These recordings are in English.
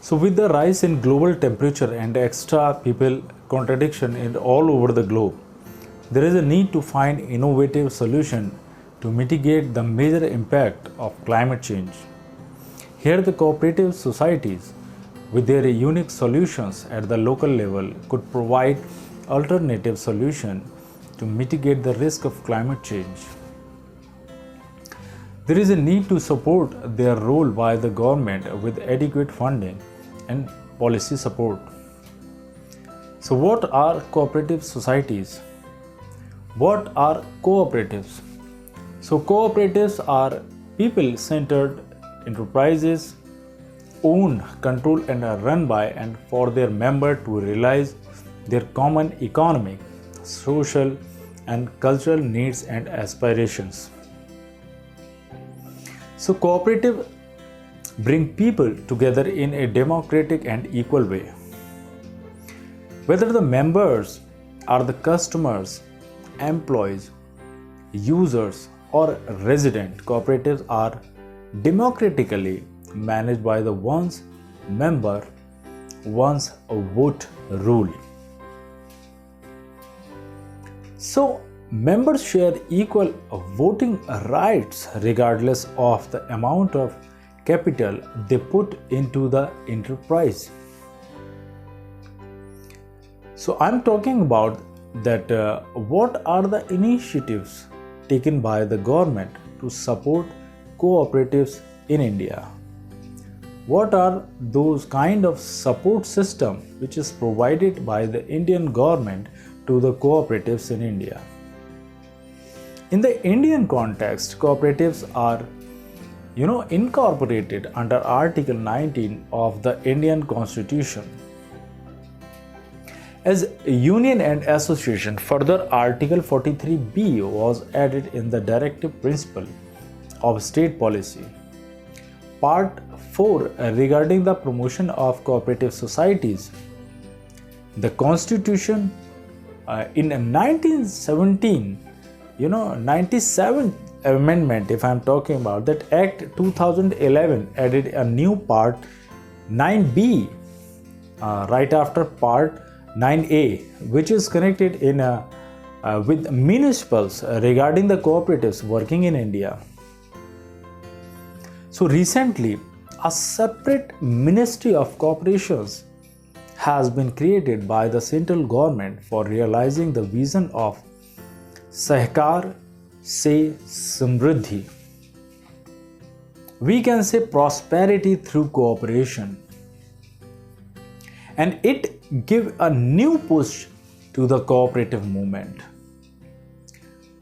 So with the rise in global temperature and extra people contradiction in all over the globe, there is a need to find innovative solution to mitigate the major impact of climate change. Here the cooperative societies with their unique solutions at the local level could provide alternative solution to mitigate the risk of climate change. There is a need to support their role by the government with adequate funding and policy support. So what are cooperative societies? What are cooperatives? So cooperatives are people-centered enterprises owned, controlled and are run by and for their members to realize their common economic, social and cultural needs and aspirations. So cooperative bring people together in a democratic and equal way. Whether the members are the customers, employees, users or resident, cooperatives are democratically managed by the once member, once vote rule. So members share equal voting rights regardless of the amount of capital they put into the enterprise. So I'm talking about that what are the initiatives taken by the government to support cooperatives in India? What are those kind of support system which is provided by the Indian government to the cooperatives in India? In the Indian context, cooperatives are incorporated under Article 19 of the Indian Constitution. As union and association, further Article 43B was added in the directive principle of state policy. Part 4 regarding the promotion of cooperative societies. The Constitution in 1917, 97th amendment, if I am talking about that Act 2011 added a new part 9B right after part 9A, which is connected in with municipals regarding the cooperatives working in India. So recently, a separate Ministry of Corporations has been created by the central government for realizing the vision of Sahkar se Samriddhi. We can say prosperity through cooperation. And it gives a new push to the cooperative movement.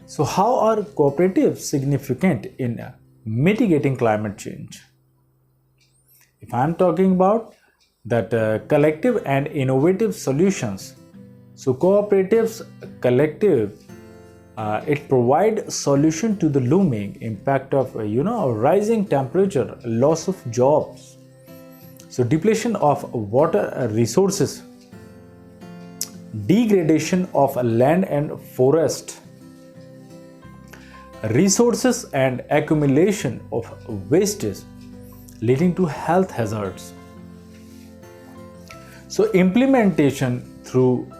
So how are cooperatives significant in mitigating climate change? If I am talking about that collective and innovative solutions, so cooperatives collective it provides solution to the looming impact of rising temperature, loss of jobs, so depletion of water resources, degradation of land and forest, resources and accumulation of wastage leading to health hazards. So implementation through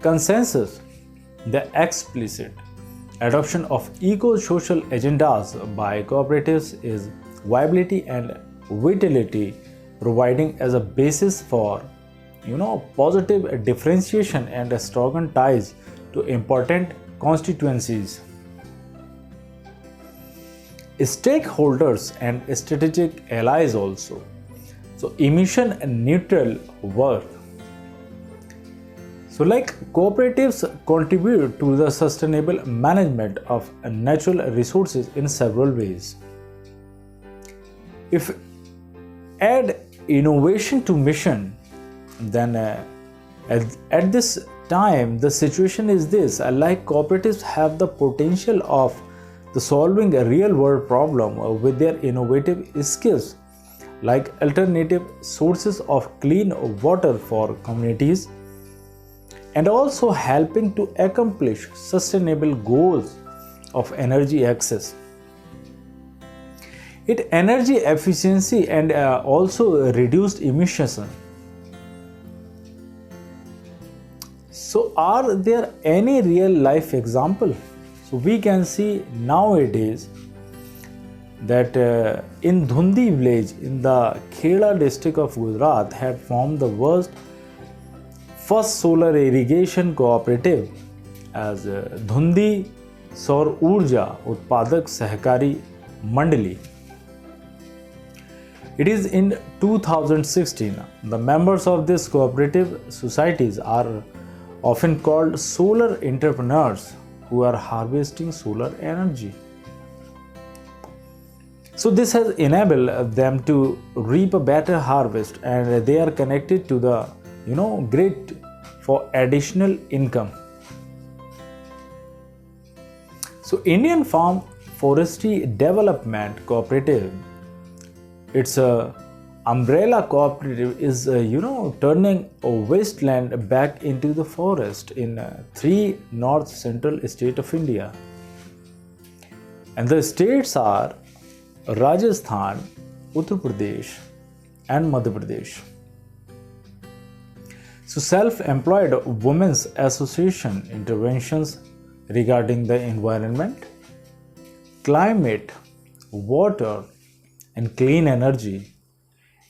consensus, the explicit adoption of eco-social agendas by cooperatives is viability and vitality, providing as a basis for positive differentiation and stronger ties to important constituencies. Stakeholders and strategic allies also. So emission neutral work. So like cooperatives contribute to the sustainable management of natural resources in several ways. If add innovation to mission, then at this time the situation is this, like cooperatives have the potential of the solving a real world problem with their innovative skills, like alternative sources of clean water for communities, and also helping to accomplish sustainable goals of energy access. It energy efficiency and also reduced emissions. So are there any real life example? So we can see nowadays that in Dhundi village in the Kheda district of Gujarat had formed the first solar irrigation cooperative as Dhundi Saur Urja Utpadak Sahkari Mandali. It is in 2016. The members of this cooperative societies are often called solar entrepreneurs who are harvesting solar energy. So this has enabled them to reap a better harvest, and they are connected to the grid for additional income. So Indian Farm Forestry Development Cooperative, it's a umbrella cooperative, is turning a wasteland back into the forest in 3 north central states of India, and the states are Rajasthan, Uttar Pradesh and Madhya Pradesh. So self-employed women's association interventions regarding the environment, climate, water and clean energy,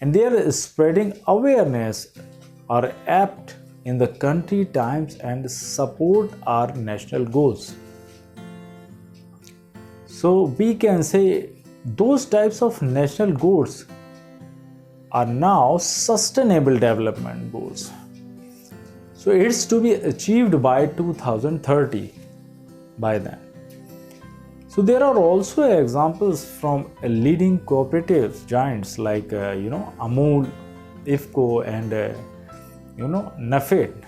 and they are spreading awareness, are apt in the country times and support our national goals. So we can say those types of national goals are now sustainable development goals. So it's to be achieved by 2030 by then. So there are also examples from leading cooperative giants like Amul, IFCO and Nafed,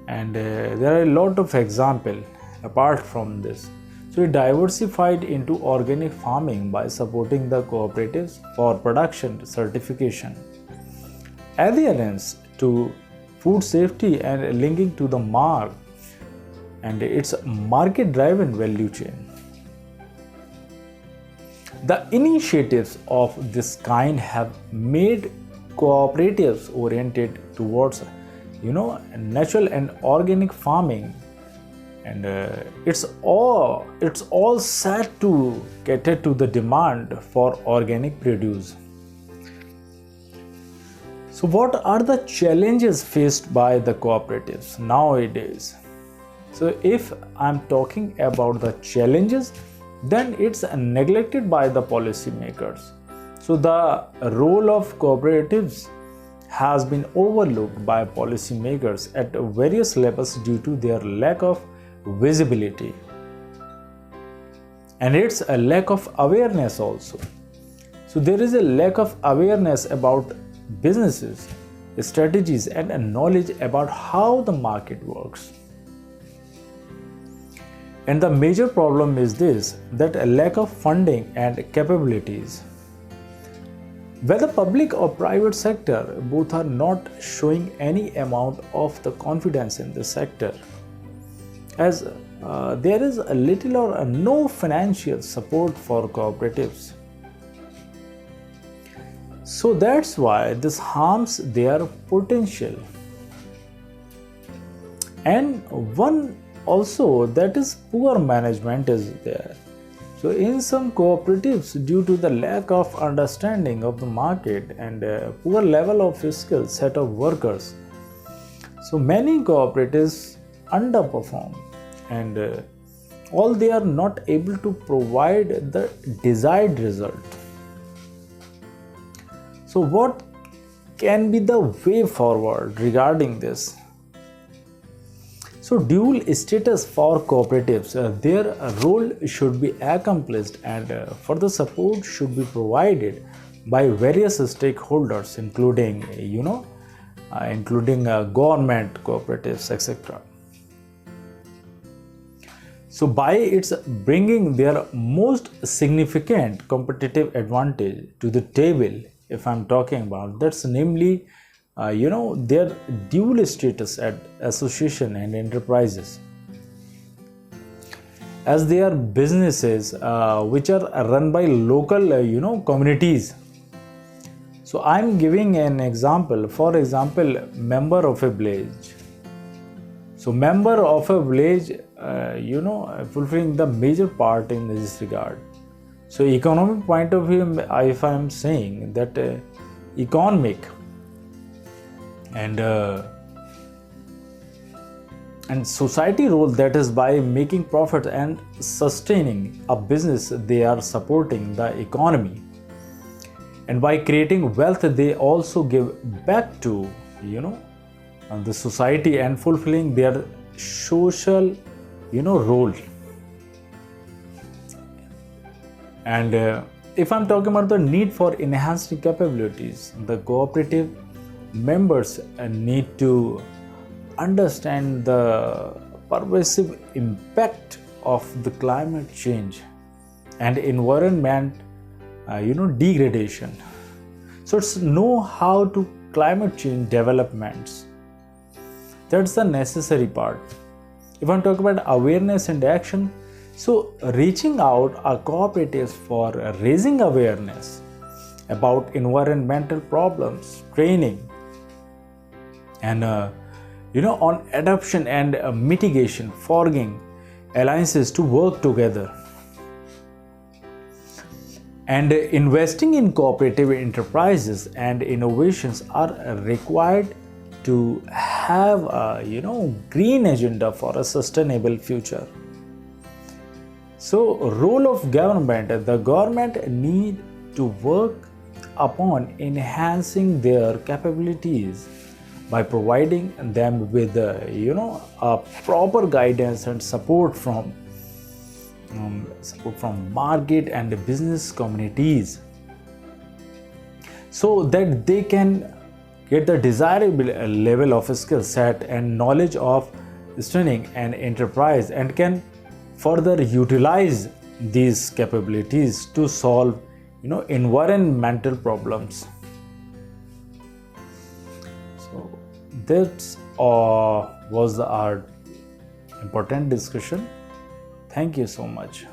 and there are a lot of examples apart from this. So it diversified into organic farming by supporting the cooperatives for production certification, adherence to food safety and linking to the mark and its market-driven value chain. The initiatives of this kind have made cooperatives oriented towards natural and organic farming, and it's all set to cater to the demand for organic produce. So what are the challenges faced by the cooperatives nowadays? So if I'm talking about the challenges, then it's neglected by the policymakers. So the role of cooperatives has been overlooked by policymakers at various levels due to their lack of visibility, and it's a lack of awareness also. So there is a lack of awareness about businesses, strategies and knowledge about how the market works. And the major problem is this, that a lack of funding and capabilities. Whether public or private sector, both are not showing any amount of the confidence in this sector, as there is a little or no financial support for cooperatives. So that's why this harms their potential. And one also, that is poor management is there. So in some cooperatives, due to the lack of understanding of the market and poor level of skill set of workers, so many cooperatives underperform, and all they are not able to provide the desired result. So what can be the way forward regarding this? So dual status for cooperatives, their role should be accomplished, and further support should be provided by various stakeholders, including government, cooperatives, etc. So by its bringing their most significant competitive advantage to the table, if I'm talking about, that's namely their dual status at association and enterprises. as they are businesses which are run by local communities. So I'm giving an example. For example, member of a village. So member of a village fulfilling the major part in this regard. So economic point of view, if I am saying that economic and society role, that is by making profit and sustaining a business, they are supporting the economy, and by creating wealth they also give back to the society and fulfilling their social role. And if I'm talking about the need for enhancing capabilities, the cooperative members need to understand the pervasive impact of the climate change and environment degradation. So it's know how to climate change developments. That's the necessary part. If I'm talking about awareness and action, so reaching out our cooperatives for raising awareness about environmental problems, training, and on adoption and mitigation, forging alliances to work together. And investing in cooperative enterprises and innovations are required to have a green agenda for a sustainable future. So role of government, the government need to work upon enhancing their capabilities by providing them with a proper guidance and support from market and business communities, so that they can get the desirable level of skill set and knowledge of sustaining an enterprise, and can further utilize these capabilities to solve environmental problems. So that was our important discussion. Thank you so much.